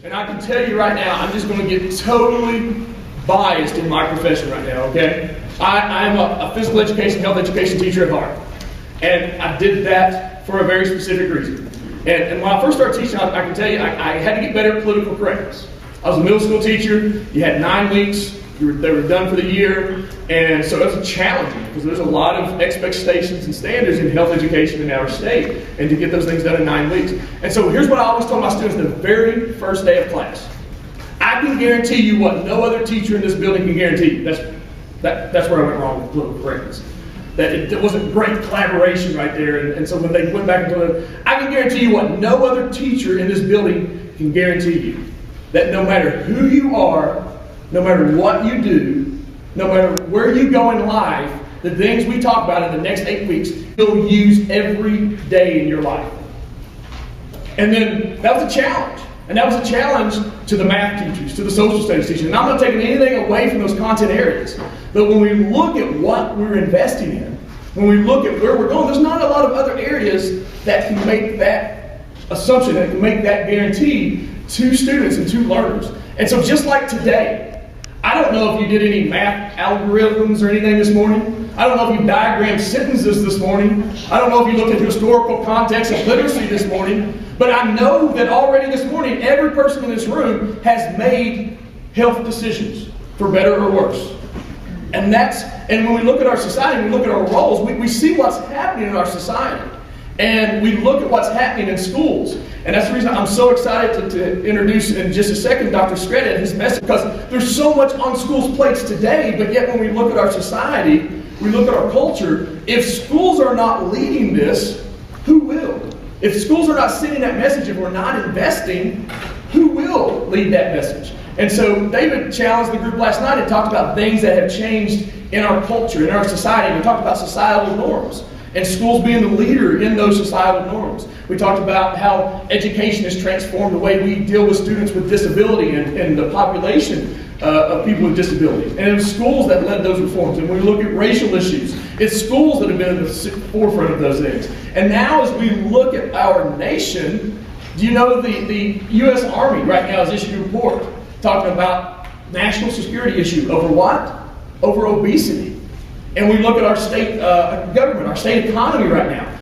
And I can tell you right now, I'm just going to get totally biased in my profession right now, okay? I am a physical education, health education teacher at heart. And I did that for a very specific reason. And when I first started teaching, I can tell you, I had to get better at political correctness. I was a middle school teacher. You had 9 weeks. They were done for the year. And so it was challenging because there's a lot of expectations and standards in health education in our state, and to get those things done in 9 weeks. And so here's what I always tell my students the very first day of class. I can guarantee you what no other teacher in this building can guarantee you. That's where I went wrong with political correctness. That it wasn't great collaboration right there. And so when they went back into it, I can guarantee you what no other teacher in this building can guarantee you. That no matter who you are, no matter what you do, no matter where you go in life, the things we talk about in the next 8 weeks, you'll use every day in your life. And then that was a challenge. And that was a challenge to the math teachers, to the social studies teachers. And I'm not taking anything away from those content areas. But when we look at what we're investing in, when we look at where we're going, there's not a lot of other areas that can make that assumption, that can make that guarantee to students and to learners. And so just like today, I don't know if you did any math algorithms or anything this morning. I don't know if you diagrammed sentences this morning. I don't know if you looked at historical context of literacy this morning. But I know that already this morning, every person in this room has made health decisions, for better or worse. And when we look at our society, we look at our roles, we see what's happening in our society. And we look at what's happening in schools. And that's the reason I'm so excited to introduce in just a second Dr. Scretta and his message, because there's so much on schools' plates today, but yet when we look at our society, we look at our culture, if schools are not leading this, who will? If schools are not sending that message, if we're not investing, who will lead that message? And so David challenged the group last night and talked about things that have changed in our culture, in our society. We talked about societal norms and schools being the leader in those societal norms. We talked about how education has transformed the way we deal with students with disability and the population of people with disabilities. And it was schools that led those reforms. And when we look at racial issues, it's schools that have been in the forefront of those things. And now as we look at our nation, do you know the U.S. Army right now has issued a report talking about national security issue over what? Over obesity. And we look at our state government, our state economy right now.